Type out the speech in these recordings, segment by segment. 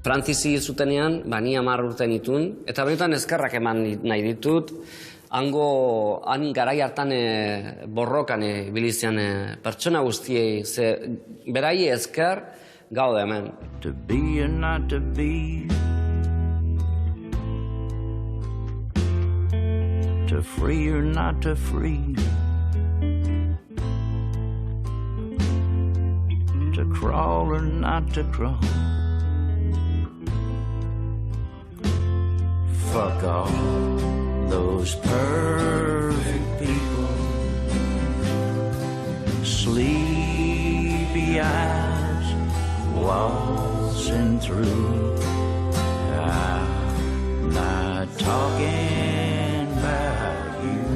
Frantzizi zutenean, ni 10 urte nituen, eta benetan eskerrak eman nahi ditut, han garai hartan borrokan bilizian pertsona guztiei, ze berai esker gaude hemen. To be or not to be, to free or not to free, to crawl or not to crawl. Fuck all those perfect people, sleepy eyes waltzing through. I'm not talking about you.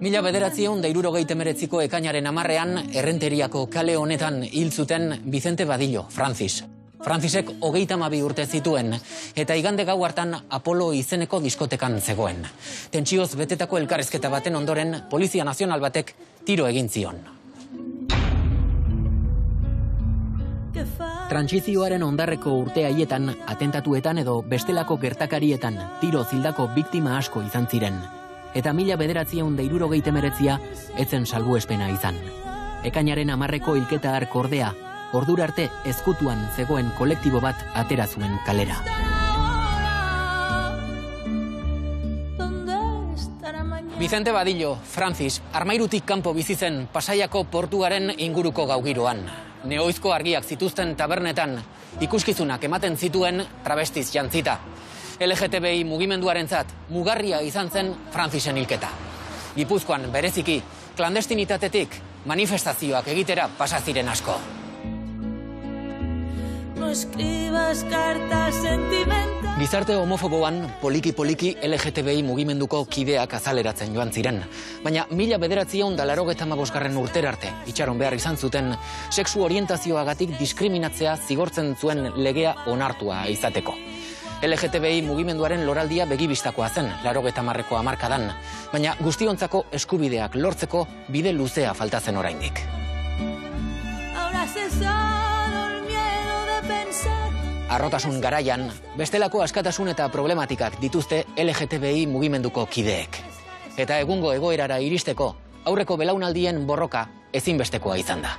Mila 1979ko ekainaren 10ean Errenteriako kale honetan hil zuten Vicente Badillo, Francis. Francisek 32 urte zituen, eta igande gau hartan Apolo izeneko diskotekan zegoen. Tentsioz betetako elkarrizketa baten ondoren, Polizia Nazional batek tiro egin zion. Trantsizioaren ondarreko urte haietan, atentatuetan edo bestelako gertakarietan tiro zildako biktima asko izan ziren. Eta 1979 etzen salbuespena izan. Ekainaren 10eko hilketa hark ordea, ordura arte ezkutuan zegoen kolektibo bat atera zuen kalera. Vicente Badillo, Francis, armairutik kanpo bizi zen Pasaiako portuaren inguruko gaugiroan. Neoizko argiak zituzten tabernetan, ikuskizunak ematen zituen travestiz jantzita. LGTBI mugimenduarentzat mugarria izan zen Francisen hilketa. Gipuzkoan bereziki, klandestinitatetik manifestazioak egitera pasa ziren asko. Gizarte homofoboan poliki-poliki LGTBI mugimenduko kideak azaleratzen joan ziren. Baina 1985 urtera arte itxaron behar izan zuten sexu orientazioagatik diskriminatzea zigortzen zuen legea onartua izateko. LGTBI mugimenduaren loraldia begibistakoa zen, 80ko hamarkadan, baina guztiontzako eskubideak lortzeko bide luzea falta zen oraindik. Arrotasun garaian, bestelako askatasun eta problematikak dituzte LGTBI mugimenduko kideek. Eta egungo egoerara iristeko, aurreko belaunaldien borroka ezinbestekoa izan da.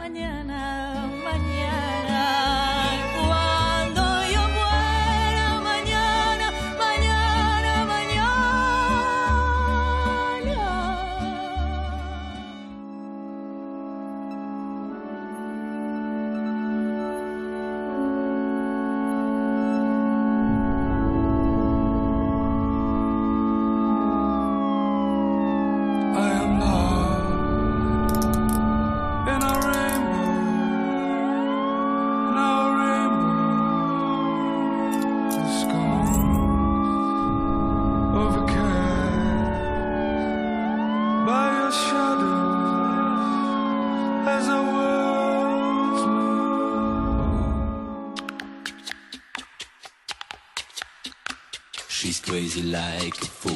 She's crazy like a fool.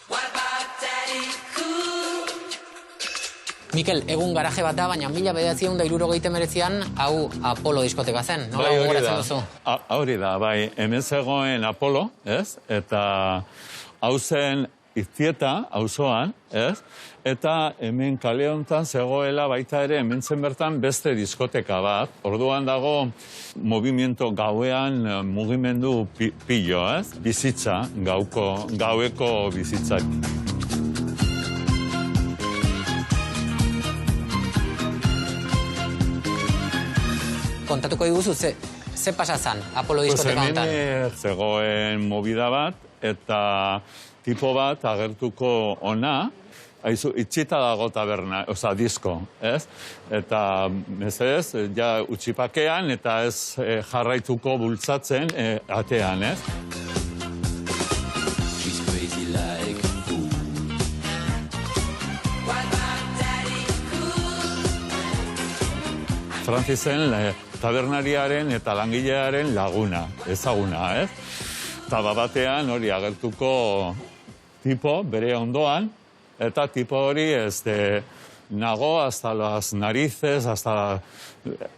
What about Daddy Cool? Mikel, egun garaje bat da, baina 1979an hau Apolo diskoteka zen. Nola gogoratzen duzu? Hori da, bai, hemen zegoen Apolo, ez? Eta hau zen Iztieta, auzoan, ez? Eta hemen kale honetan zegoela baita ere hemen zen bertan beste diskoteka bat. Orduan dago movimiento gauean mugimendu pillo, ez? Bizitza, gaueko bizitza. Kontatuko diguzu, ze pasa zan Apolo diskoteka honetan? Hemen zegoen movida bat, eta tipo bat agertuko ona, aizu, itxita dago taberna, oza, disko, ez? Eta, mesedez, ja utxipakean eta ez jarraituko bultzatzen atean, ez? She's crazy like a fool. Francisen tabernariaren eta langilearen laguna, ezaguna, ez? Eta batean hori agertuko tipo bere ondoan, eta tipo hori nago hasta las narices, hasta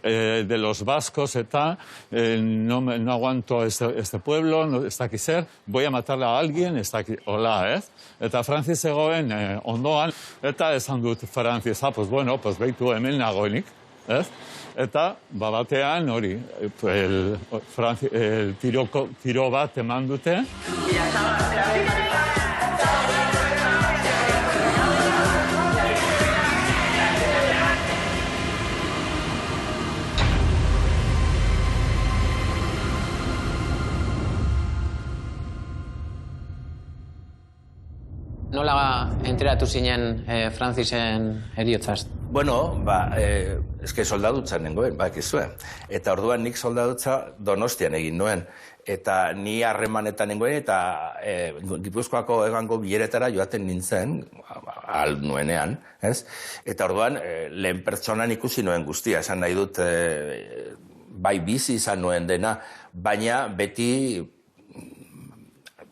de los vascos, eta no aguanto este pueblo, no, ez dakit zer, voy a matarle a alguien, ez dakit, hola, ez? Eta Francis egoen ondoan, eta esan dut Francis, pues bueno, pues behitu hemen nagoenik, ez? Eta batean hori, el tiro bat eman dute. Nola enteratu zinen Francisen heriotzaz? Bueno, eske soldadutzan nengoen, bakizue. Eta orduan nik soldadutza Donostian egin nuen. Eta ni harremanetan nengoen, eta Gipuzkoako egango bileretara joaten nintzen, ahal nuenean, ez? Eta orduan, lehen pertsonan ikusi nuen guztia, esan nahi dut, bai bizi izan nuen dena, baina beti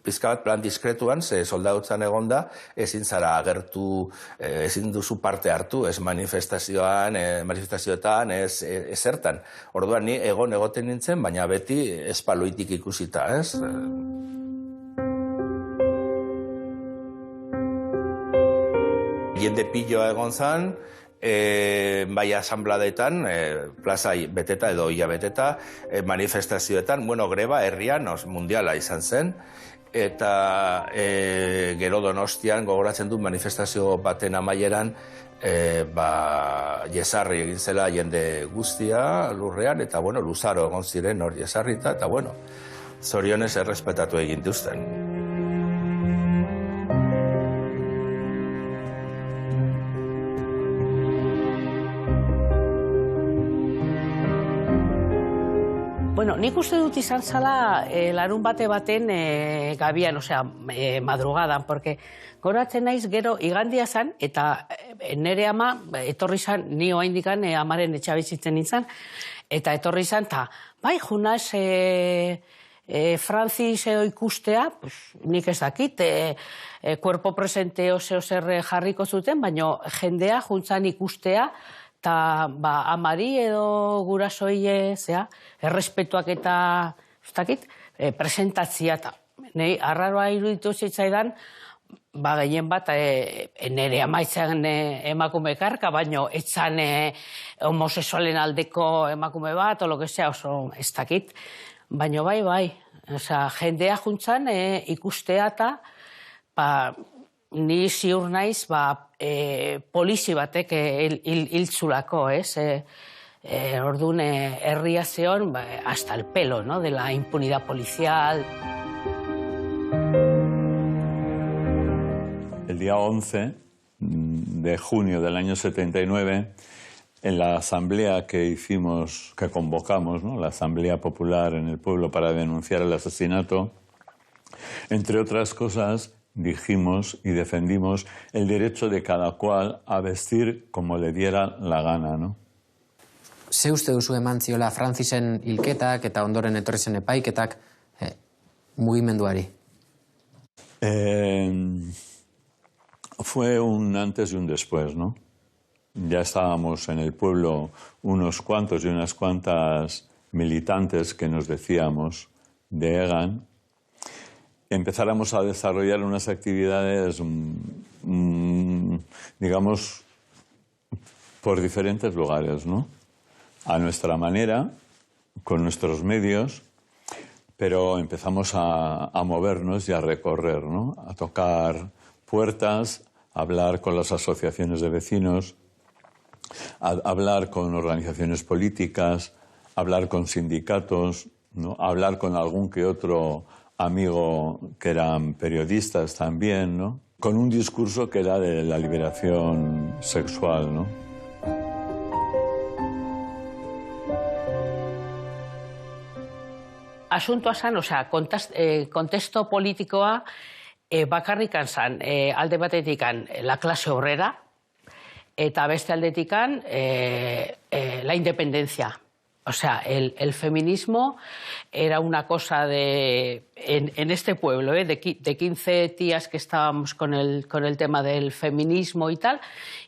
pizka bat plan diskretuan, ze soldadutzan egonda, ezin zara agertu, ezin duzu parte hartu, ez manifestazioetan, ez zertan. Orduan ni egoten nintzen, baina beti espaloitik ikusita, ez? Jende piloa egon zan, bai asambladetan, plazai beteta edo ia beteta, manifestazioetan, bueno, greba herrian, mundiala izan zen, eta gero Donostian gogoratzen du manifestazio baten amaieran jesarri egin zela jende guztia lurrean, eta bueno, luzaro egon ziren hor jesarrita, eta bueno, zorionez errespetatu egin duzten. Bueno, nik uste dut izan zala larun baten gabian, osea, madrugadan, porque goratzen naiz gero igandia zan, eta nere ama etorri zan, ni oaindikan amaren etxabizitzen nintzen, eta etorri zan, eta bai, junaz Francis ikustea, pues, nik ez dakit, cuerpo presente ose jarriko zuten, baina jendea juntzan ikustea, eta amari edo gurasoi errespetuak eta presentatzia. Nei arraroa iruditu zitzaidan, gehien bat nire amaitzen emakume karka, baino etzan homosexualen aldeko emakume bat, o lo que sea, oso ez dakit. Baino bai, jendea juntzan ikustea eta ni ziur naiz polizi batek hiltzulako, ez? Orduan herria zeon hasta el pelo, ¿no? De la impunidad policial. El día 11 de junio del año 79, en la asamblea que hicimos, que convocamos, ¿no? La Asamblea Popular en el pueblo para denunciar el asesinato, entre otras cosas, dijimos y defendimos el derecho de cada cual a vestir como le diera la gana, ¿no? Ze uste duzu eman ziola Francisen hilketak eta ondoren etorri zen epaiketak mugimenduari? Fue un antes y un después, ¿no? Ya estábamos en el pueblo unos cuantos y unas cuantas militantes que nos decíamos de EGAN. Empezáramos a desarrollar unas actividades, digamos, por diferentes lugares, ¿no? A nuestra manera, con nuestros medios, pero empezamos a movernos y a recorrer, ¿no? A tocar puertas, a hablar con las asociaciones de vecinos, a hablar con organizaciones políticas, a hablar con sindicatos, ¿no? A hablar con algún que otro amigo que eran periodistas también, ¿no? Con un discurso que era de la liberación sexual, ¿no? Asuntoa zan, kontesto politikoa bakarrikan zan, alde batetikan la clase obrera, eta beste aldetikan la independencia. O sea, el feminismo era una cosa en este pueblo, de 15 tías que estábamos con el tema del feminismo y tal,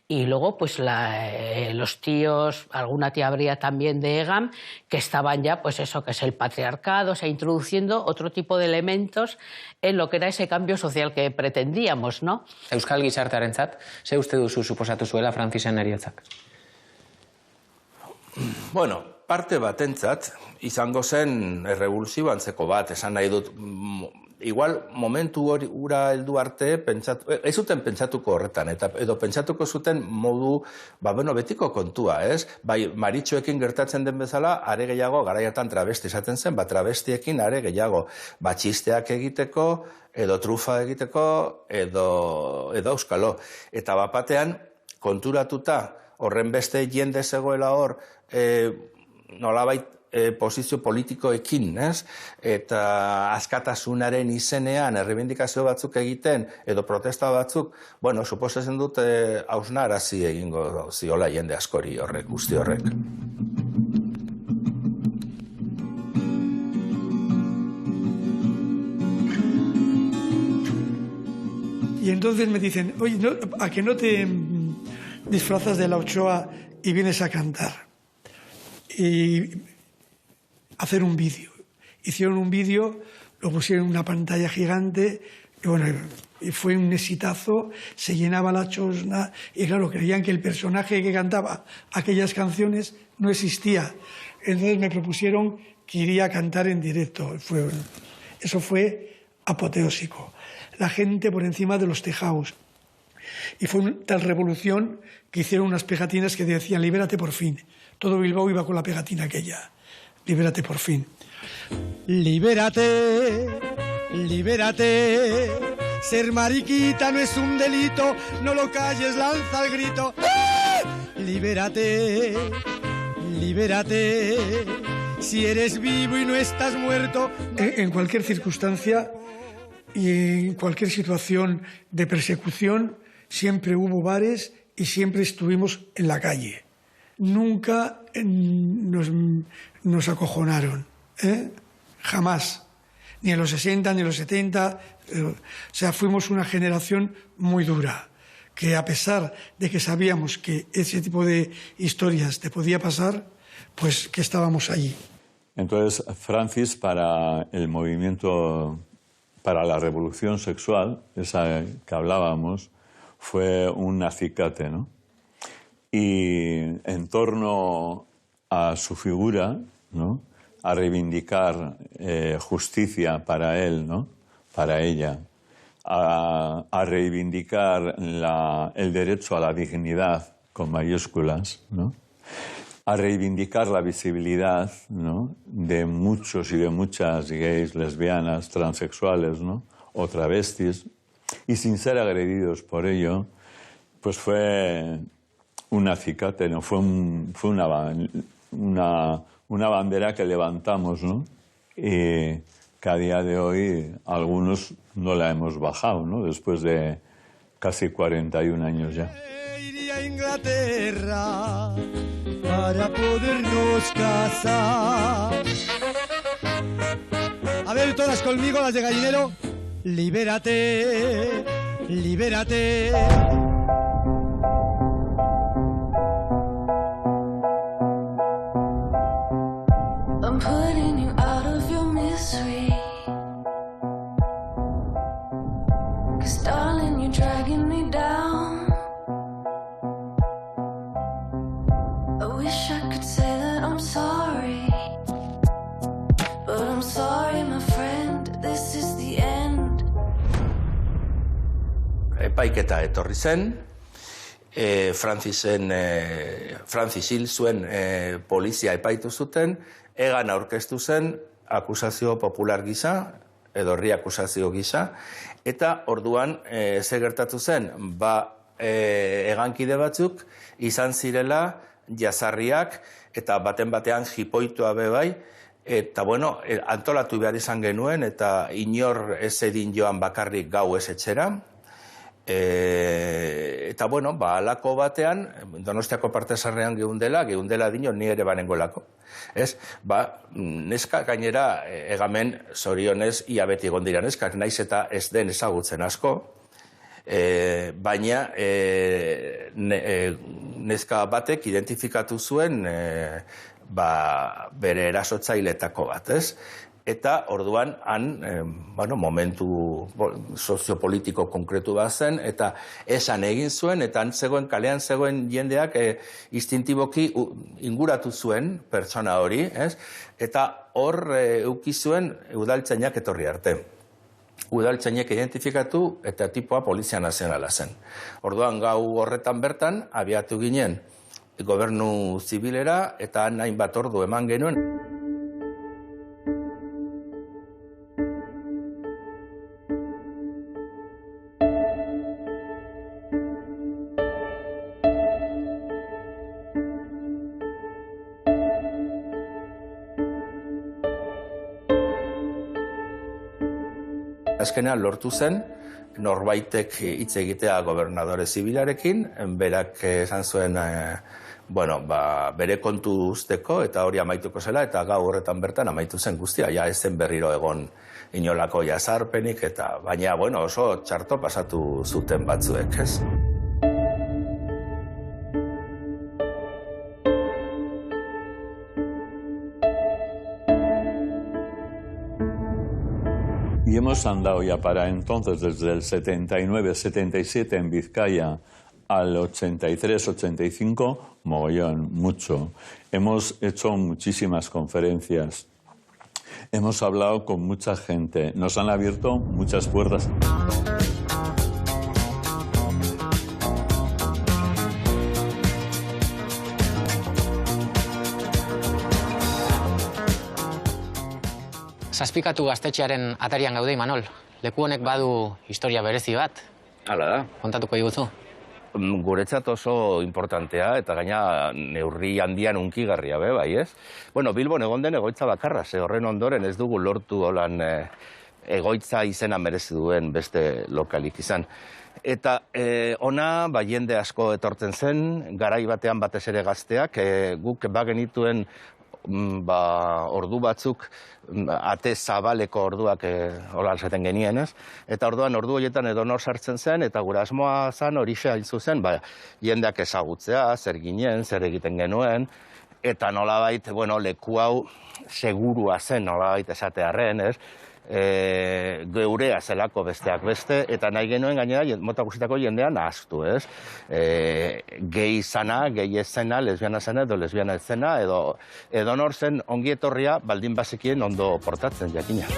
y luego pues los tíos, alguna tía habría también de EGAM, que estaban ya, pues eso, que es el patriarcado, o sea, introduciendo otro tipo de elementos en lo que era ese cambio social que pretendíamos, ¿no? Euskal gizartearentzat, ze uste duzu suposatu zuela Frantzisen heriotzak? Bueno, parte batentzat, izango zen errevoluzio antzeko bat, esan nahi dut, igual momentu hura heldu arte, ez zuten pentsatuko horretan, edo pentsatuko zuten modu, betiko kontua, ez? Bai, maritxoekin gertatzen den bezala, are gehiago, garaiatan travesti esaten zen, travestiekin are gehiago, txisteak egiteko, edo trufa egiteko, edo euskalo. Eta bapatean, konturatuta, horren beste jende zegoela hor, nolabait posizio politikoekin, ez? Eta askatasunaren izenean errebindikazio batzuk egiten, edo protesta batzuk, suposatzen dut hausnarazi egingo ziola jende askori horrek, guzti horrek. Y entonces me dicen, oye, ¿a que no te disfrazas de la Ochoa y vienes a cantar? Y hacer un vídeo. Hicieron un vídeo, lo pusieron en una pantalla gigante, y fue un exitazo, se llenaba la chosna, y claro, creían que el personaje que cantaba aquellas canciones no existía. Entonces me propusieron que iría a cantar en directo. Eso fue apoteósico. La gente por encima de los tejados. Y fue una tal revolución que hicieron unas pegatinas que decían, libérate por fin. Todo Bilbao iba con la pegatina aquella. Libérate por fin. Libérate, libérate. Ser mariquita no es un delito. No lo calles, lanza el grito. ¡Ah! Libérate, libérate. Si eres vivo y no estás muerto. En cualquier circunstancia y en cualquier situación de persecución, siempre hubo bares y siempre estuvimos en la calle. Nunca nos acojonaron, jamás, ni en los 60 ni en los 70. O sea, fuimos una generación muy dura, que a pesar de que sabíamos que ese tipo de historias te podía pasar, pues que estábamos allí. Entonces, Francis, para el movimiento, para la revolución sexual, esa que hablábamos, fue un acicate, ¿no? Y en torno a su figura, ¿no?, a reivindicar justicia para él, ¿no?, para ella, a reivindicar el derecho a la dignidad, con mayúsculas, ¿no?, a reivindicar la visibilidad, ¿no?, de muchos y de muchas gays, lesbianas, transexuales, ¿no?, o travestis, y sin ser agredidos por ello, pues fue un acicate, ¿no? Fue una bandera que levantamos, ¿no? Y que a día de hoy algunos no la hemos bajado, ¿no?, después de casi 41 años ya. Iría a Inglaterra para podernos casar. A ver, todas conmigo, las de Gallinero. Libérate, libérate. I'm putting you out of your misery. 'Cause darling, you're dragging me down. I wish I could say that I'm sorry, but I'm sorry, my friend, this is the end. Epaiketa etorri zen, Francis hil zuen polizia epaitu zuten, Egan aurkeztu zen akusazio popular gisa, edo herri akusazio gisa, eta orduan ze gertatu zen, egankide batzuk izan zirela jazarriak eta baten batean jipoitua bai, eta bueno, antolatu behar izan genuen eta inor ez edin joan bakarrik gau ez etxera. Eta bueno, alako batean, Donostiako partezarrean geundela dino ni ere banengolako. Ez? Neska gainera egamen zorionez ia beti egon dira neskak, naiz eta ez den ezagutzen asko, baina neska batek identifikatu zuen bere erasotzailetako bat, ez? Eta orduan han, momentu soziopolitiko konkretu bat zen, eta esan egin zuen, eta han zegoen, kalean zegoen jendeak instintiboki inguratu zuen pertsona hori, ez? Eta hor euki zuen udaltzainak etorri arte. Udaltzainek identifikatu eta tipoa Polizia Nazionala zen. Orduan gau horretan bertan, abiatu ginen gobernu zibilera, eta han hainbat ordu eman genuen. Azkenean lortu zen, norbaitek hitz egitea gobernadore zibilarekin, berak esan zuen, bere kontu usteko eta hori amaituko zela, eta gau horretan bertan amaitu zen guztia, ja ez zen berriro egon inolako jazarpenik, eta baina oso txarto pasatu zuten batzuek, ez? Y hemos andado ya para entonces, desde el 79-77 en Vizcaya al 83-85, mogollón, mucho. Hemos hecho muchísimas conferencias, hemos hablado con mucha gente, nos han abierto muchas puertas. Zazpikatu gaztetxearen atarian gaude, Imanol. Leku honek badu historia berezi bat. Hala da. Kontatuko diguzu. Guretzat oso importantea eta gaina neurri handian unkigarria bai, ez? Bilbon egon den egoitza bakarra, horren ondoren ez dugu lortu holan egoitza izena merezi duen beste lokalik izan. Eta ona jende asko etortzen zen, garai batean batez ere gazteak, guk bagenituen ordu batzuk, ate zabaleko orduak hola esaten genien, ez? Eta orduan ordu horietan edonor sartzen zen, eta gure asmoa zen horixe hain zuzen, jendeak ezagutzea, zer ginen, zer egiten genuen, eta nolabait, leku hau segurua zen nolabait esatearren, ez? Geurea zelako besteak beste, eta nahi genuen gainera mota guztietako jendean ahaztu, ez? Gehi izana, gehi ez zena, lesbiana zena edo lesbiana ez zena, edo nor zen ongi etorria baldin bazekien ondo portatzen, jakina.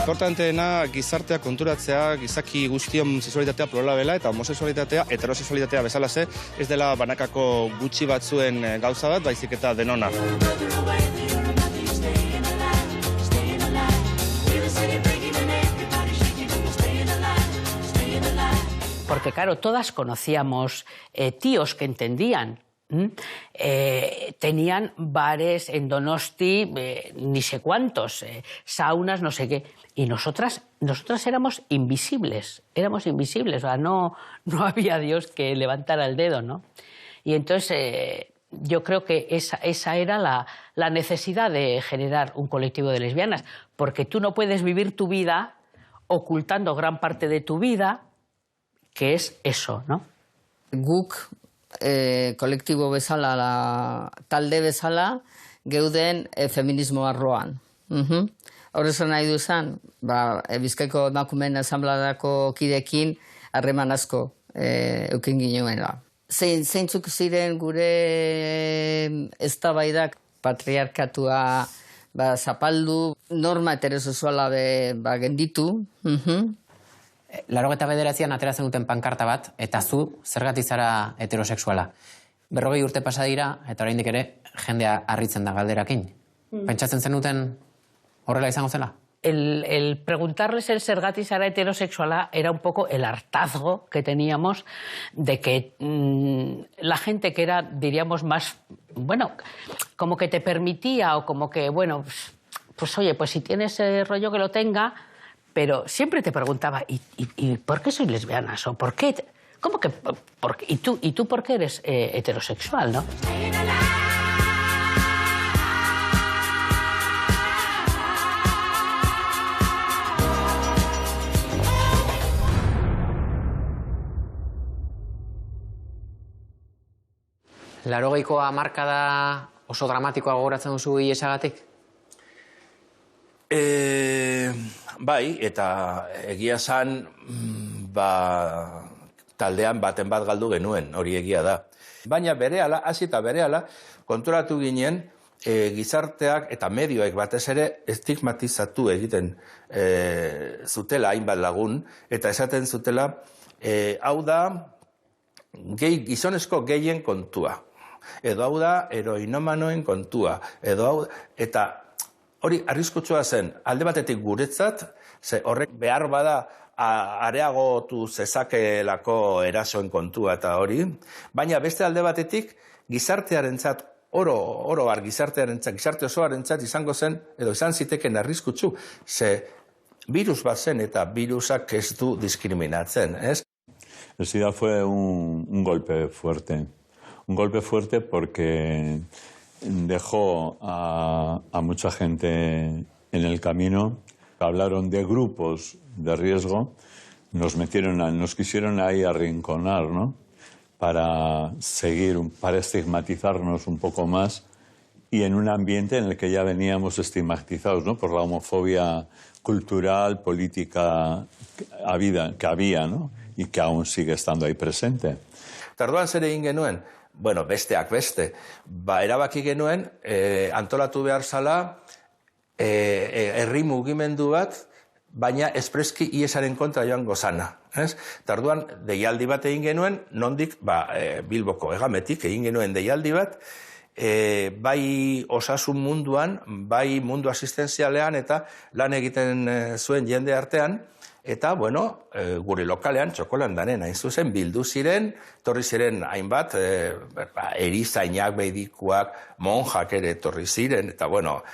Importanteena gizartea konturatzea, gizaki guztion sexualitatea plurala eta homosexualitatea, heterosexualitatea bezalaze, ez dela banakako gutxi batzuen gauza bat, baizik eta denona. Porque claro, todas conocíamos tíos que entendían. Tenían bares en Donosti, ni sé cuántos, saunas, no sé qué. Y nosotras éramos invisibles, o sea, no había Dios que levantara el dedo, ¿no? Y entonces yo creo que esa era la necesidad de generar un colectivo de lesbianas, porque tú no puedes vivir tu vida ocultando gran parte de tu vida, que es eso, ¿no? Guk kolektibo bezala, talde bezala, geuden feminismo arloan. Horrezan nahi duzan, Bizkaiko emakumeen asambladako kidekin harreman asko eukin ginuela. Zeintzuk ziren gure eztabaidak patriarkatua zapaldu, norma heterosexuala genditu. 89an ateratzen duten pankarta bat, eta zu zergatik zara heterosexuala. 40 urte pasa dira, eta oraindik ere jendea harritzen da galderakin. Pentsatzen zenuten horrela izango zela? El preguntarles el zergatik zara heterosexuala era un poco el hartazgo que teníamos de que la gente que era, diríamos, más, bueno, como que te permitía o como que, bueno, pues oye, pues si tienes rollo que lo tenga, pero siempre te preguntaba, ¿y por qué sois lesbianas? ¿O por qué? ¿Cómo que? ¿Y tú por qué eres heterosexual, no? Laurogeiko hamarkada oso dramatikoa gogoratzen duzu iesagatik? Bai, eta egia esan, taldean baten bat galdu genuen, hori egia da. Baina berehala, hasi eta berehala, konturatu ginen, gizarteak eta medioek batez ere estigmatizatu egiten zutela hainbat lagun, eta esaten zutela, hau da, gizonezko gehien kontua. Edo hau da, heroinomanoen kontua. Edo hau, eta hori arriskutsua zen, alde batetik guretzat, ze horrek behar bada areagotu zezakeelako erasoen kontua eta hori, baina beste alde batetik gizartearentzat, oro har gizartearentzat, gizarte osoarentzat izango zen, edo izan ziteken arriskutsu, ze virus bat zen eta virusak ez du diskriminatzen, ez? El SIDA fue un golpe fuerte. Un golpe fuerte porque dejó a mucha gente en el camino. Hablaron de grupos de riesgo, nos quisieron ahí arrinconar, ¿no? Para estigmatizarnos un poco más y en un ambiente en el que ya veníamos estigmatizados, ¿no? Por la homofobia cultural, política que había, ¿no? Y que aún sigue estando ahí presente. Tarduan zer egin genuen? Bueno, besteak beste. Erabaki genuen, antolatu behar zala, herri mugimendu bat, baina espreski iesaren kontra joango zana. Tarduan, deialdi bat egin genuen, nondik, Bilboko Egametik egin genuen deialdi bat, bai osasun munduan, bai mundu asistenzialean eta lan egiten zuen jende artean, eta, bueno, gure lokalean, Txokolandanen, hain zuzen, bildu ziren, torri ziren hainbat, erizainak, medikuak, monjak ere torri ziren, eta, bueno,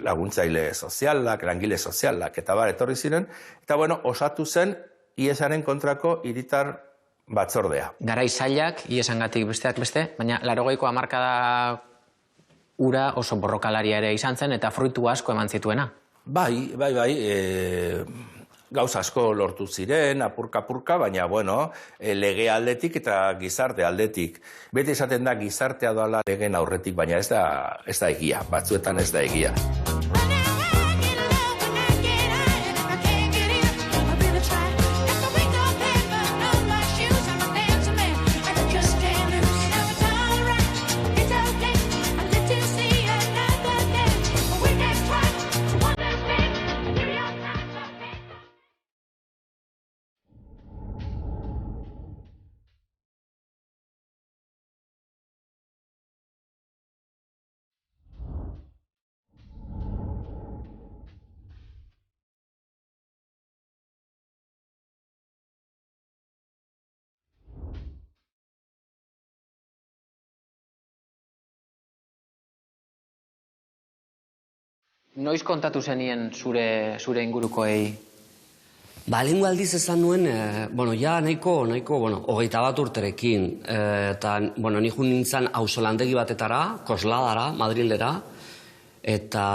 laguntzaile sozialak, langile sozialak, eta etorri ziren, eta, bueno, osatu zen, iesaren kontrako hiritar batzordea. Garai zailak, iesangatik besteak beste, baina 80ko hamarkada ura oso borrokalaria ere izan zen, eta fruitu asko eman zituena. Bai, gauz asko lortu ziren, apurka-apurka, baina, bueno, lege aldetik eta gizarte aldetik. Beti esaten da gizartea doala legeen aurretik, baina ez da egia, batzuetan ez da egia. Noiz kontatu zenien zure ingurukoei? Lehengo aldiz esan nuen, ja nahiko, 21 urterekin. Eta, ni jun nintzen auzolandegi batetara, Kosladara, Madrilera. Eta,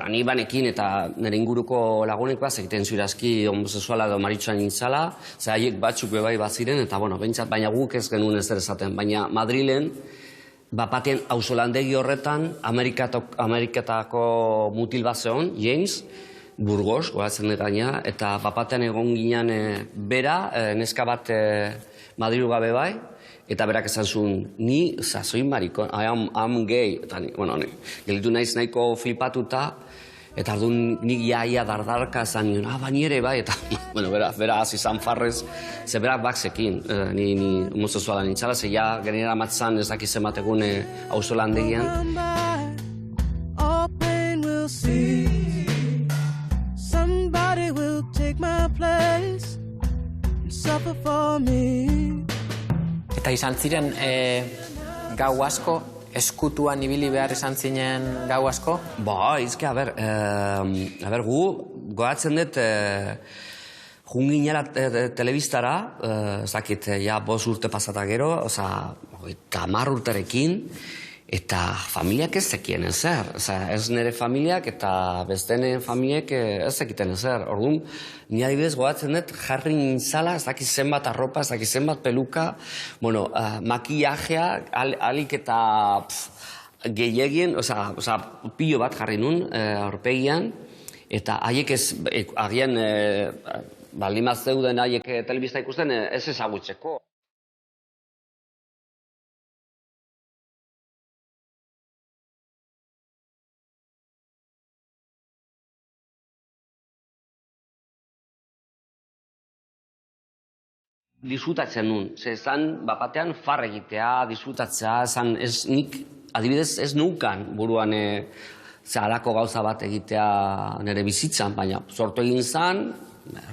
ni banekin eta nire inguruko lagunek egiten zuirazki homosexuala edo maritxoan nintzala. Haiek batzuk bebai baziren, eta, baina guk ez genuen ez esaten. Baina Madrilen, bapatean auzolandegi horretan, Ameriketako mutil bat zeon, James, Burgos, goratzen gaina, eta bapatean egon ginen bera, neska bat Madrilu gabe bai, eta berak esan zuen, ni soy marikon, I'm gay, eta gelitu naiz nahiko flipatuta, eta ardun nik jaia dardarka esan nion, bani ere bai, eta, bera hasi zan farrez, ze berak bakzekin, ni homosexuala nintzala, ze ja genera matzan ez dakiz emategun auzolandegian. for me. Eta izan ziren gau asko, eskutuan ibili behar izan zinen gau asko? Ba, izke, gu, goatzen dut, junginela telebistara, zakit, ja, 5 urte pasata gero, oza, 10 urterekin, eta familiak ez zekien ezer. Ez nire familiak eta bestenen familiek ez zekiten ezer. Orduan, ni adibidez goatzen dut jarri nintzala, ez dakiz zenbat arropa, ez dakiz zenbat peluka, bueno, makillajea, alik eta gehiagien, pilo bat jarri nun aurpegian, eta haiek ez, agian, baldin bat zeuden haiek telebista ikusten ez ezagutzeko. Disfrutatzen nun, zan batean farra egitea, disfrutatzea, nik adibidez ez nukan buruan halako gauza bat egitea nire bizitzan, baina sortu egin zan,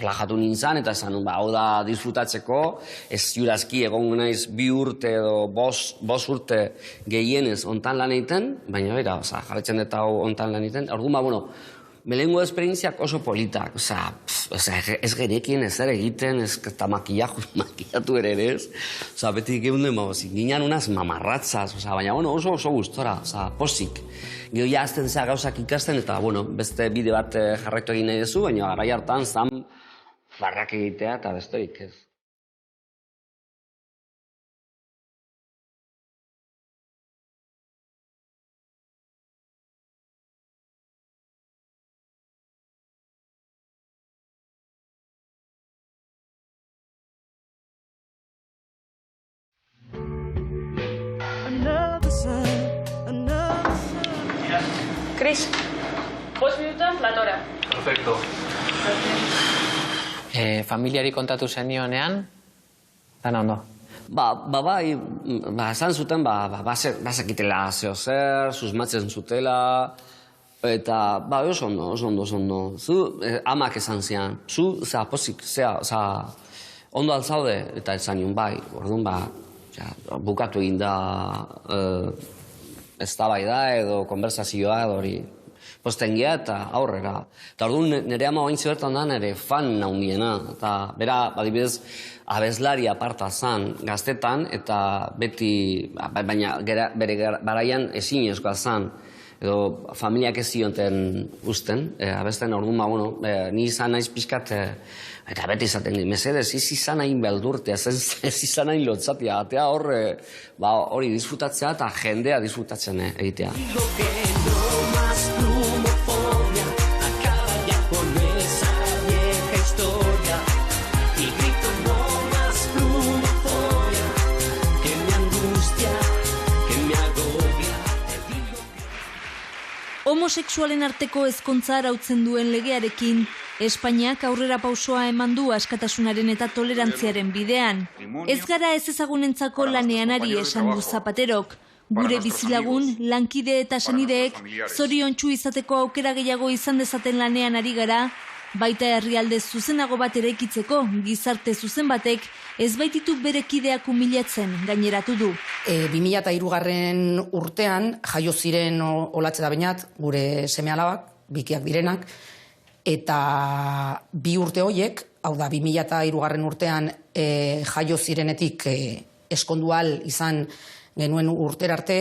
relajatu nintzen, eta esan, hau da disfrutatzeko, ez jurazki egon naiz 2 urte edo 5 urte gehienez ontan lan egiten, baina bera, jarretzen dut hau ontan lan egiten, orduan, bueno, melengo esperientziak oso politak, ez gerekin ez ere egiten, ez eta makillatu ere ez, beti geunden, ginen unaz mamarratzaz, baina oso gustora, posik. Gero ja azten zea gauzak ikasten, eta beste bide bat jarraitu egin nahi duzu, baina garai hartan zan farrak egitea eta besterik ez. Cris, 5 minutuan platora. Perfecto. Familiari kontatu zenionean, dana ondo? Bai, esan zuten, bazekitela zeo zer, susmatzen zutela, eta, oso ondo. Zu, amak esan zian, zu, pozik, ondo altzaude, eta esan nion, bai, orduan, bukatu egin da eztabaida edo konversazioa edo hori posten gea eta aurrera. Eta orduan nire ama oain zibertan da nire fan nauniena. Eta bera, adibidez, abeslari aparta zan gaztetan eta beti, baina bere baraian ezinezkoa zan. Edo familiak ez zionten usten, abesten orduan, ni izan naiz pixkat, eta beti izaten di, mesedez, ez izan hain beldurtea, ez izan hain lotzatia, atea hori disfrutatzea eta jendea disfrutatzen egitea. Homosexualen arteko ezkontza arautzen duen legearekin, Espainiak aurrera pausoa eman du askatasunaren eta tolerantziaren bidean. Ez gara ez ezagunentzako lanean ari esan du Zapaterok. Gure bizilagun, lankide eta senideek, zoriontsu izateko aukera gehiago izan dezaten lanean ari gara, baita herrialde zuzenago bat eraikitzeko gizarte zuzen batek ez baititu bere kideak humilatzen gaineratu du. 2003 urtean jaio ziren Olatze da Beñat, gure seme-alabak, bikiak direnak, eta 2 urte horiek, hau da 2003 urtean jaio zirenetik eskondual izan genuen urtera arte,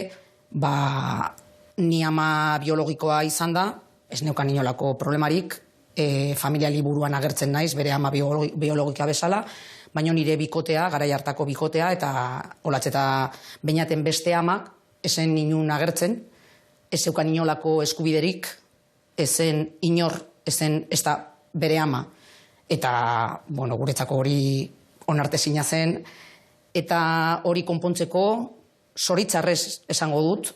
ni ama biologikoa izan da, ez neukan inolako problemarik, familia liburuan agertzen naiz, bere ama biologika bezala, baina nire bikotea, garai hartako bikotea, eta Olatze eta Beñaten beste amak, esen inun agertzen, ez zeukan inolako eskubiderik, esen inor, esen ez da bere ama. Eta, guretzako hori onartezina zen, eta hori konpontzeko, zoritzarrez esango dut,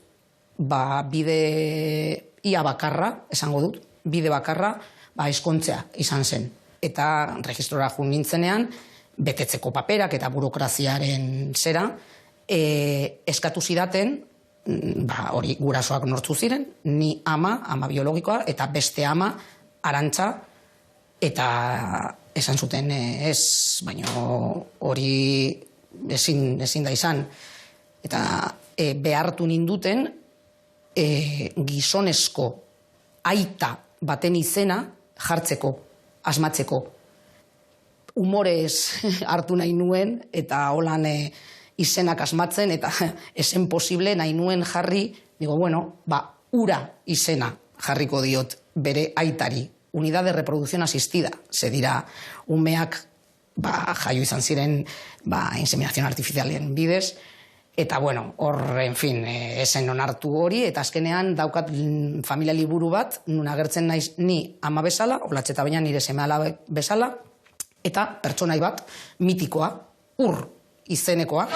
bide ia bakarra, esango dut, bide bakarra, eskontzea izan zen. Eta registrora jun nintzenean, betetzeko paperak eta burokraziaren zera, eskatu zidaten, hori gurasoak nortzu ziren, ni ama biologikoa, eta beste ama, Arantza, eta esan zuten ez, baina hori ezin da izan. Eta behartu ninduten gizonezko aita baten izena jartzeko, asmatzeko. Humorez hartu nahi nuen, eta holan izenak asmatzen, eta esen posible nahi nuen jarri, digo, bueno, ura izena jarriko diot bere aitari. Unidad de reproducción asistida, ze dira umeak jaio izan ziren inseminación artifizialen bidez, eta bueno, hor, en fin, esen onartu hori, eta azkenean daukat familia liburu bat, nun agertzen naiz ni ama bezala, Olatxe Baina nire seme-alaba bezala, eta pertsonai bat mitikoa, Ur izenekoa.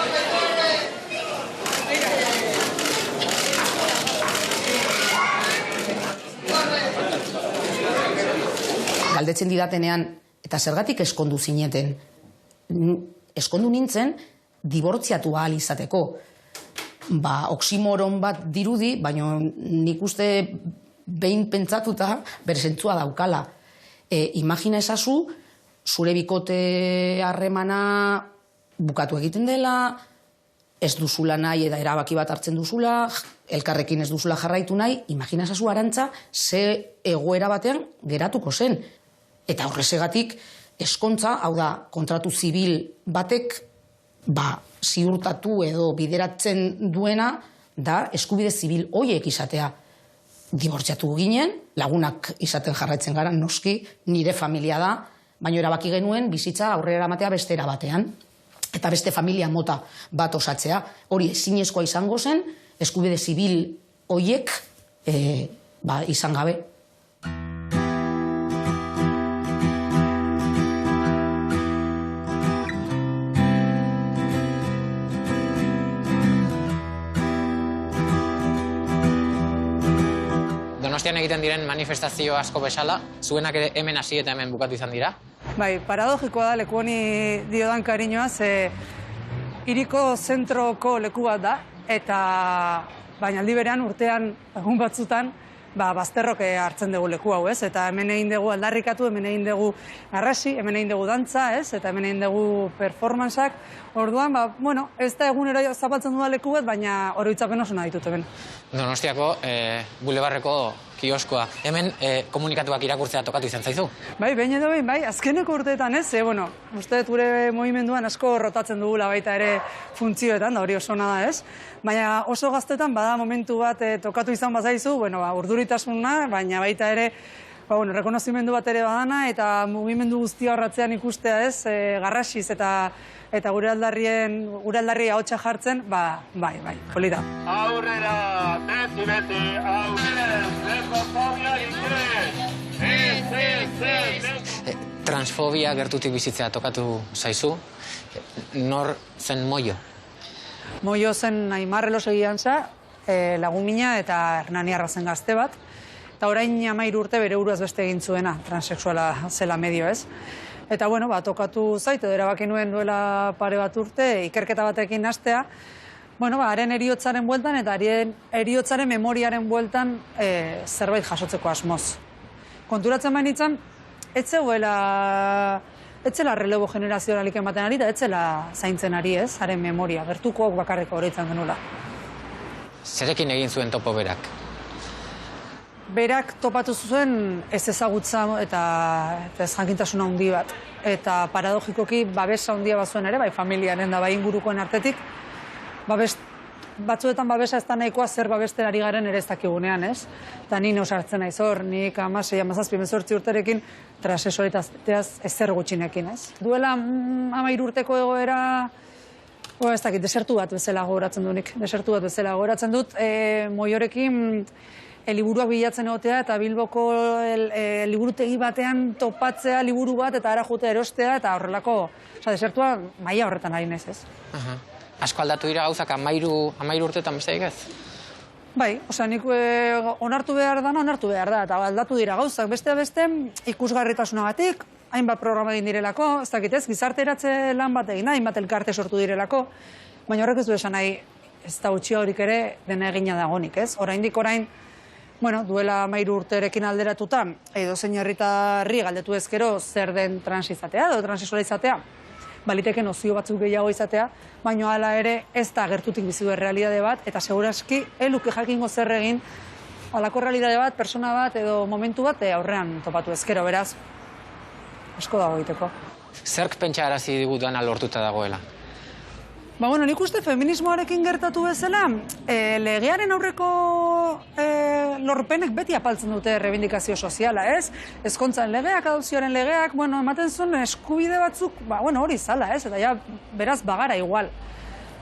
Galdetzen didatenean, eta zergatik eskondu zineten? Eskondu nintzen, dibortziatu ahal izateko. Oksimoron bat dirudi, baina nik uste behin pentsatuta bere zentzua daukala. Imagina ezazu, zure bikote harremana bukatu egiten dela, ez duzula nahi eta erabaki bat hartzen duzula, elkarrekin ez duzula jarraitu nahi, imagina ezazu Arantza ze egoera batean geratuko zen. Eta horrezegatik eskontza, hau da, kontratu zibil batek ziurtatu edo bideratzen duena da eskubide zibil hoiek izatea. Dibortziatu ginen, lagunak izaten jarraitzen gara, noski, nire familia da, baina erabaki genuen bizitza aurrera eramatea beste era batean. Eta beste familia mota bat osatzea. Hori ezinezkoa izango zen, eskubide zibil hoiek izan gabe. Donostian egiten diren manifestazio asko bezala, zuenak ere hemen hasi eta hemen bukatu izan dira? Bai, paradogikoa da leku honi diodan kariñoa, ze hiriko zentroko leku bat da, eta baina aldi berean urtean egun batzutan bazterrok hartzen dugu leku hau, ez? Eta hemen egin dugu aldarrikatu, hemen egin dugu arrasi, hemen egin dugu dantza, ez? Eta hemen egin dugu performanceak. Orduan, bueno, ez da egunero zapaltzen duda leku bat, baina oroitzapen oso nahi ditut hemen. Donostiako bulebarreko kioskoa. Hemen komunikatuak irakurtzea tokatu izan zaizu? Bai, behin edo behin, bai, azkeneko urteetan ez, bueno, uste dut gure mugimenduan asko rotatzen dugula baita ere funtzioetan, da hori oso nada ez. Baina oso gaztetan bada momentu bat tokatu izan bazaizu, bueno, urduritasuna, baina baita ere, rekonozimendu bat ere badana, eta mugimendu guztia horratzean ikustea ez, garrasiz eta gure aldarri ahotsa jartzen, bai, polita. Aurrera, beti, aurrera, transfobia Transfobia gertutik bizitzea tokatu zaizu, nor zen Moio? Moio zen Aimar Elosegian za, lagumina eta Hernaniarra zen gazte bat, eta orain 13 urte bere buruaz beste egin zuena, transexuala zela medio ez. Eta, bueno, tokatu zait, edo erabaki nuen duela pare bat urte, ikerketa batekin hastea, haren eriotzaren bueltan eta haren eriotzaren memoriaren bueltan zerbait jasotzeko asmoz. Konturatzen bainitzen, etzela relebo generazionalik ematen ari, eta etzela zaintzen ari ez, haren memoria, gertukoak bakarreko horretzen genula. Zerekin egin zuen topo berak? Berak topatu zuen ez ezagutza eta ez jakintasuna handi bat. Eta paradogikoki babesa handia bazuen ere, bai familiaren da bai ingurukoen artetik, batzuetan babesa ez da nahikoa zer babesten ari garen ere ez dakigunean, ez? Eta ni neusartzen naiz hor, nik 16-17 urterekin transexualitateaz ezer gutxinekin, ez? Duela 13 urteko egoera, ez dakit, desertu bat bezala gogoratzen dut, Moiorekin liburuak bilatzen egotea eta Bilboko liburutegi batean topatzea liburu bat eta ara jotea erostea eta horrelako, desertua maila horretan ari naiz ez. Asko aldatu dira gauzak 13 urteetan besterik ez? Bai, nik onartu behar da, eta aldatu dira gauzak. Beste ikusgarritasunagatik, hainbat programa egin direlako, ez dakit ez, gizarteratze lan bat egin, hainbat elkarte sortu direlako, baina horrek ez du esan nahi, ez da utxi horik ere dena egina dagonik, ez? Orain Bueno, duela 13 urterekin alderatuta, edozein herritarri galdetu ezkero zer den trans izatea edo transexuala izatea, baliteke nozio batzuk gehiago izatea, baina hala ere ez da gertutik bizi duen realitate bat, eta seguraski eluke jakingo zer egin halako realitate bat, persona bat edo momentu bat aurrean topatu ezkero, beraz, asko dago egiteko. Zerk pentsa arazi digut dana lortuta dagoela? Bueno, nik uste feminismoarekin gertatu bezala, legearen aurreko lorpenek beti apaltzen dute rebindikazio soziala, ez? Ezkontzan legeak, adopzioaren legeak, ematen zuen eskubide batzuk, hori zala, ez? Eta ja, beraz, bagara igual.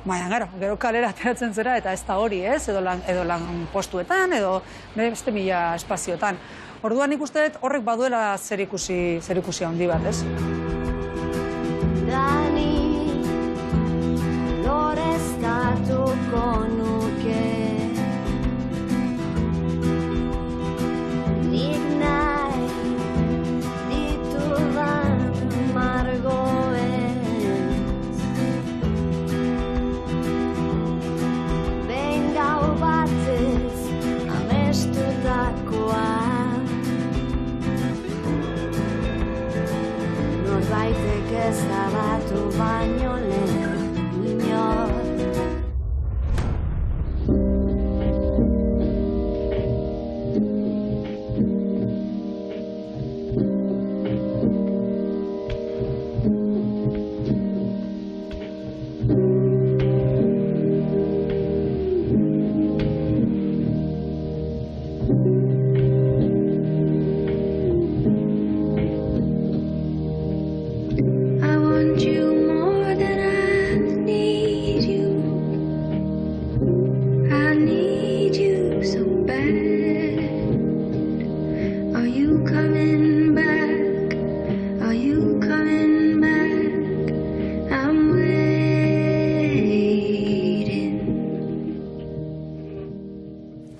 Baina, gero kalera ateratzen zera, eta ez da hori, ez? Edo lan postuetan, edo beste mila espazioetan. Orduan nik uste horrek baduela zerikusi handi bat, ez? Lorezkatuko nuke nik nahi ditudan margoez behin gau batez amestutakoa norbaitek ezabatu baino lehen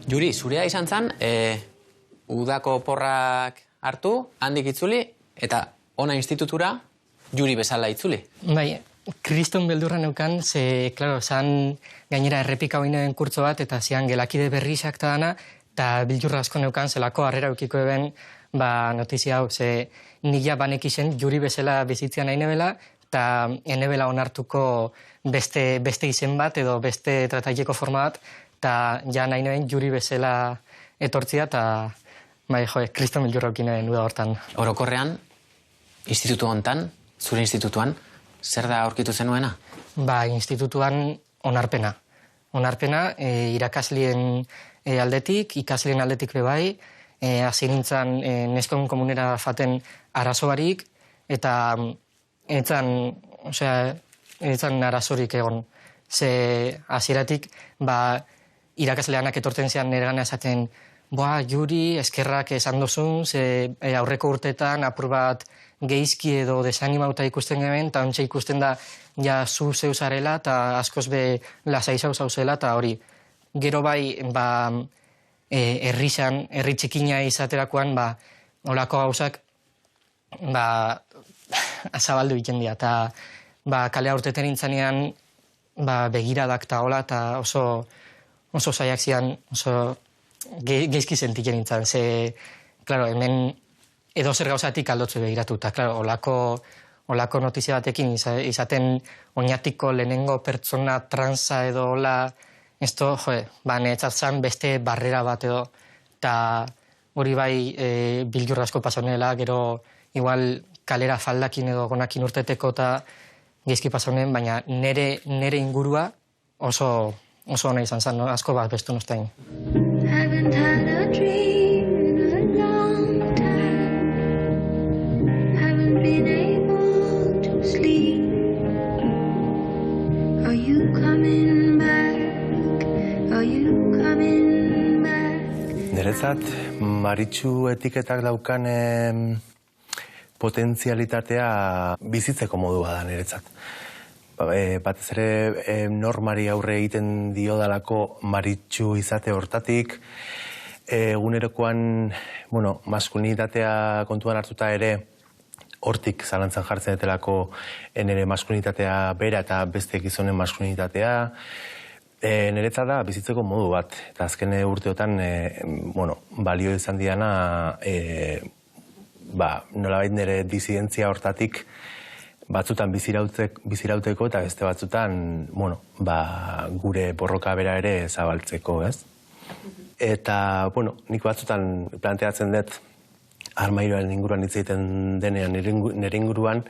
Juri, zurea izan zen, udako porrak hartu, handik itzuli, eta ona institutura Juri bezala itzuli. Bai, kriston beldurra neukan, ze, klaro, zan gainera errepika hoinen kurtzo bat, eta zian gelakide berrizak eta dana, eta bildurra asko neukan, zelako harrera eukiko eben, notizia hau, ze nila banek izen Juri bezala bizitzia nahi nebela, eta enebela onartuko beste izen bat, edo beste trataileko forma bat, eta ja nahi nuen Juri bezala etortzia, eta kriston bildurra eukinen uda hortan. Orokorrean, institutu hontan, zure institutuan, zer da aurkitu zenuena? Institutuan onarpena. Onarpena, irakaslien aldetik, ikasleen aldetik bebai, hasi nintzen neskon komunera faten arazoarik, eta etzan arazorik egon. Ze hasieratik, irakasleanak etortzen zean nire gana esaten, Juri, eskerrak esan dozun, ze aurreko urteetan apur bat geizki edo desanimauta ikusten geben, eta ontsa ikusten da ja zu zeuzarela, eta askoz be lasai zauzela, eta hori. Gero bai, herri txikina izaterakoan, olako gauzak, zabaldu egiten dira, eta kalea urteten nintzanean, begiradak eta hola, eta oso zaiak zian, oso geizki sentiken nintzen, ze, klaro, hemen edo zer gauzatik aldotzu begiratu, eta, klaro, olako notizia batekin izaten oinatiko lehenengo pertsona transa edo hola, esto, netzat zan beste barrera bat edo, eta hori bai bildur asko pasonela, gero igual kalera faldakin edo gonakin urteteko eta geizki pasonen, baina nere ingurua oso ona izan zen, asko bat bestu nostain. Haven't had a dream in a long time. Haven't been able to sleep. Are you coming back? Are you coming back? Niretzat, Maritxu etiketak daukan potentzialitatea bizitzeko modua da niretzat. Batez ere normari aurre egiten diodalako Maritxu izate hortatik, egunerokoan, maskulinitatea kontuan hartuta ere, hortik zalantzan jartzen etelako nire maskulinitatea bera eta beste gizonen maskulinitatea, Niretzat da bizitzeko modu bat, eta azken urteotan balio izan diana nolabait nire disidentzia hortatik batzutan bizirauteko eta beste batzutan gure borroka bera ere zabaltzeko, ez? Eta, nik batzutan planteatzen dut armairuaren inguruan hitz egiten denean nire inguruan,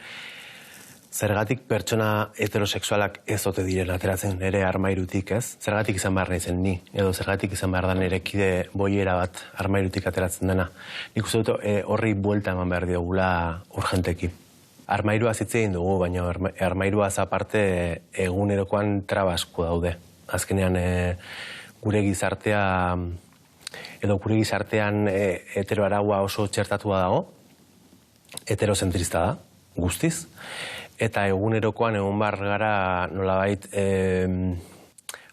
zergatik pertsona heterosexualak ez ote diren ateratzen nire armairutik, ez? Zergatik izan behar naizen ni, edo zergatik izan behar da nire kide boiera bat armairutik ateratzen dena. Nik uste dut horri buelta eman behar diogula urgenteki. Armairuaz hitz egin dugu, baina armairuaz aparte egunerokoan traba asko daude. Azkenean gure gizartean heteroaraua oso txertatua dago, heterozentrista da, guztiz, eta egunerokoan egon behar gara nolabait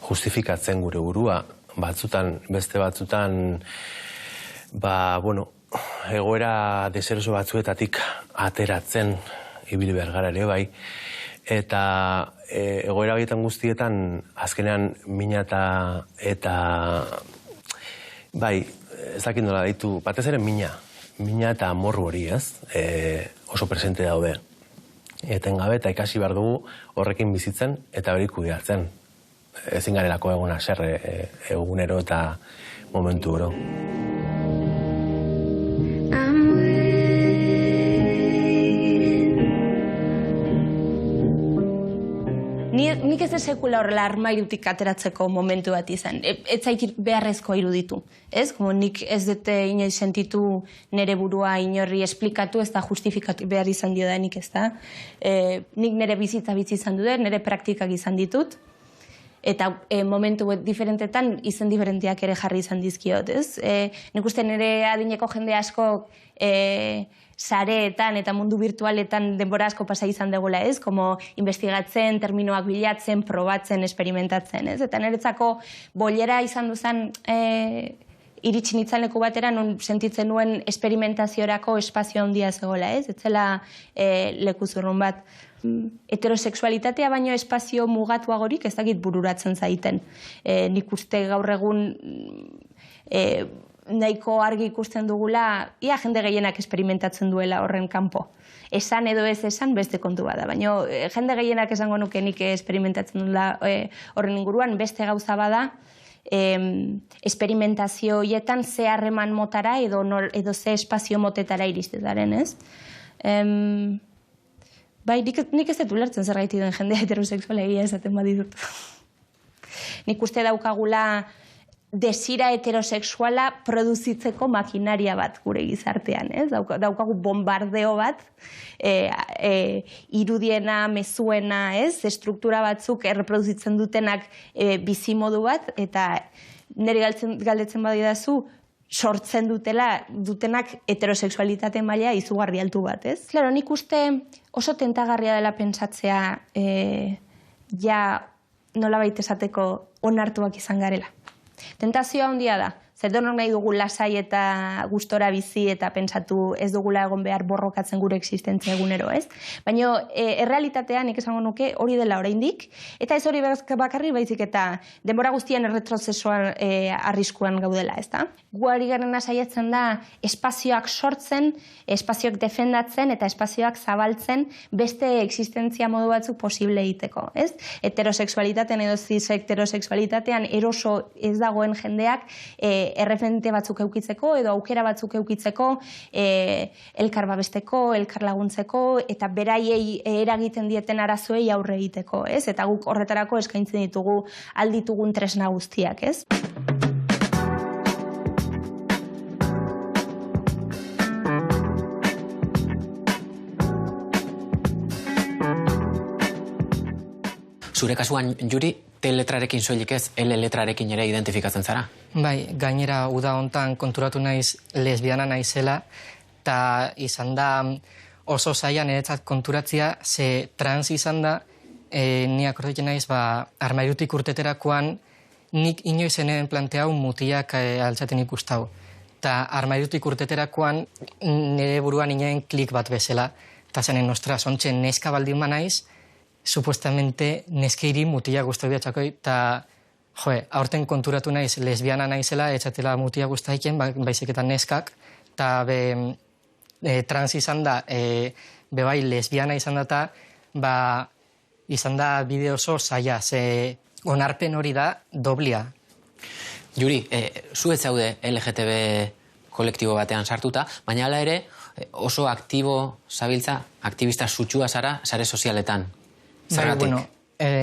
justifikatzen gure burua. Beste batzutan, egoera deseroso batzuetatik ateratzen ibili behar gara ere, bai. Eta egoera horietan guztietan, azkenean mina eta bai, ez dakit nola ditu, batez ere mina eta amorru hori, ez? Oso presente daude. Etengabe eta ikasi behar dugu horrekin bizitzen eta hori kudeatzen. Ezin garelako eguna serre egunero eta momentu oro. Nik ez sekula horrela armairutik ateratzeko momentu bat izan. Ez zait beharrezko iruditu. Ez? Nik ez dute inoiz sentitu nire burua inorri esplikatu, ez da justifikatu behar izan dio da nik, ez da. Nik nire bizitza izan dut, nire praktikak izan ditut. Eta momentu diferentetan izen diferenteak ere jarri izan dizkiot, ez? Nik uste nire adineko jende asko sareetan eta mundu virtualetan denbora asko pasa izan degula, ez? Como investigatzen, terminoak bilatzen, probatzen, experimentatzen, ez? Eta niretzako bolera izan duzan iritsi nintzen leku batera, non sentitzen nuen esperimentaziorako espazio handia zegoela, ez? Etzela leku zurrun bat. Heterosexualitatea baino espazio mugatuagorik ez dakit bururatzen zaiten. Nik uste gaur egun nahiko argi ikusten dugula, ia jende gehienak experimentatzen duela horren kanpo. Esan edo ez esan beste kontu bada, baina jende gehienak esango nuke nik experimentatzen duela horren inguruan, beste gauza bada, experimentazio hietan ze harreman motara edo ze espazio motetara iristetaren, ez? Bai, nik ez dut ulertzen zergaiti duen jendea heterosexuala egia esaten baditut. Nik uste daukagula desira heterosexuala produzitzeko makinaria bat gure gizartean, ez? Daukagu bombardeo bat, irudiena, mezuena, ez? Struktura batzuk erreproduzitzen dutenak bizimodu bat, eta nire galdetzen badidazu, sortzen dutenak heterosexualitate maila izugarri altu bat, ez? Claro, nik uste oso tentagarria dela pentsatzea ja nolabait esateko onartuak izan garela. Tentazioa handia da. Zerdonok nahi dugu lasai eta gustora bizi eta pentsatu ez dugula egon behar borrokatzen gure existentzia egunero, ez? Baina errealitatea nik esango nuke hori dela oraindik, eta ez hori bakarri baizik eta denbora guztian erretrozesoan arriskuan gaudela, ez da? Guari garena saiatzen da espazioak sortzen, espazioak defendatzen eta espazioak zabaltzen beste existentzia modu batzuk posible egiteko, ez? Heterosexualitatean edo cis-heterosexualitatean eroso ez dagoen jendeak erreferente batzuk eukitzeko edo aukera batzuk eukitzeko, elkar babesteko, elkar laguntzeko eta beraiei eragiten dieten arazoei aurre egiteko, ez? Eta guk horretarako eskaintzen ditugu alditugun tresna guztiak, ez? Zure kasuan, Juri, T letrarekin soilik ez, L letrarekin ere identifikatzen zara? Bai, gainera uda hontan konturatu naiz lesbiana naizela, eta izan da oso zaila niretzat konturatzea, ze trans izan da, ni akordetzen naiz, armairutik urteterakoan, nik inoiz enen planteau mutiak altzaten ikustau. Eta armairutik urteterakoan, nire buruan inoen klik bat bezala, eta zenen nostra, zontxe neska baldin naiz, supuestamente neskeiri mutila guztu biatxako, eta aurten konturatu naiz lesbiana naizela, etxatela mutia guztaiken, baizik eta neskak, eta trans izan da, bebai lesbiana izan data, izan da bide oso zaila, ze onarpen hori da doblia. Juri, zu ez zaude LGTB kolektibo batean sartuta, baina hala ere oso aktibo zabiltza, aktivista sutsua zara, sare sozialetan. Zergatik?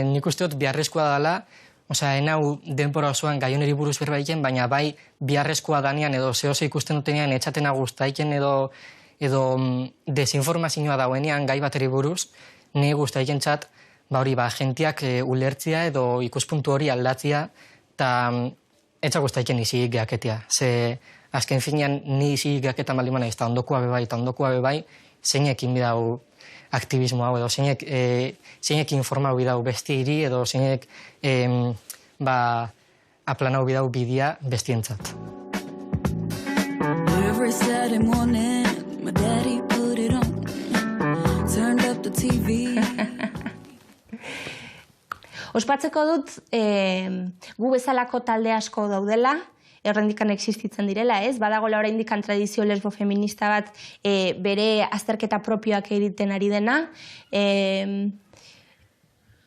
Nik uste dut biharrezkoa dela, enau denbora osoan gaioneri buruz berbaiken, baina bai biharrezkoa danean edo zehose ikusten dutenean etxatena guztaiken edo desinformazioa dauenean gai bateri buruz, nire guztaiken txat, jentiak ulertzia edo ikuspuntu hori aldatzia, eta etxa guztaiken izik geaketia. Ze azken finean ni izik geaketan baldimana izta ondokoa bebai, zeinekin bidau aktivismo hau edo zeinek informau bidau besti hiri edo zeinek aplanau bidau bidia bestientzat. Every Saturday morning, my daddy put it on, turned up the TV. Ospatzeko dut, gu bezalako talde asko daudela, horrendikan existitzen direla, ez? Badagoela oraindikan tradizio lesbo-feminista bat bere azterketa propioak egiten ari dena,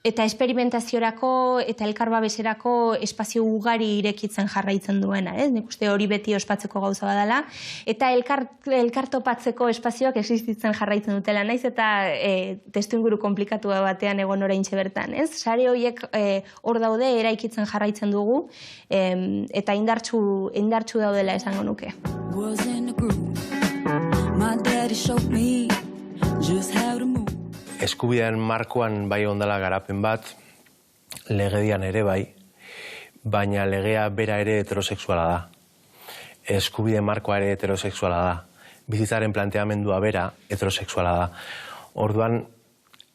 eta esperimentaziorako eta elkarbabeserako espazio ugari irekitzen jarraitzen duena, ez? Nik uste hori beti ospatzeko gauza badala, eta elkartopatzeko espazioak existitzen jarraitzen dutela, naiz eta testuinguru komplikatua batean egon oraintxe bertan, ez? Sare horiek hor daude, eraikitzen jarraitzen dugu, eta indartsu daudela esango nuke. Was in the groove. My daddy showed me just how to move. Eskubideen markoan bai ondala garapen bat, legedian ere bai, baina legea bera ere heterosexuala da. Eskubideen markoa ere heterosexuala da. Bizitzaren planteamendua bera heterosexuala da. Orduan,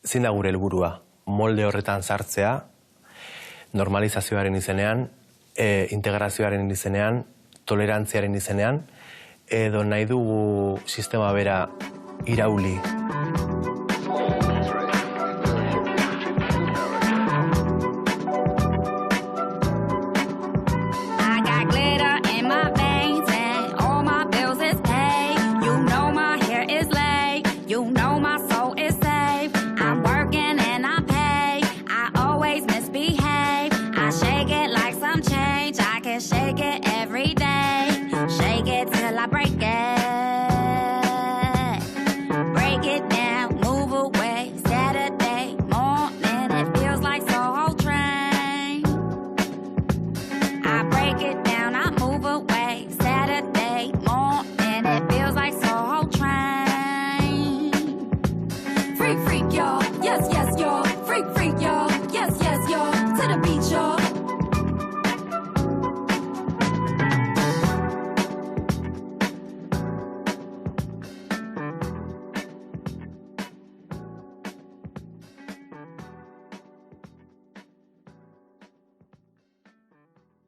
zein da gure helburua? Molde horretan sartzea, normalizazioaren izenean, integrazioaren izenean, tolerantziaren izenean, edo nahi dugu sistema bera irauli. Freak, y'all.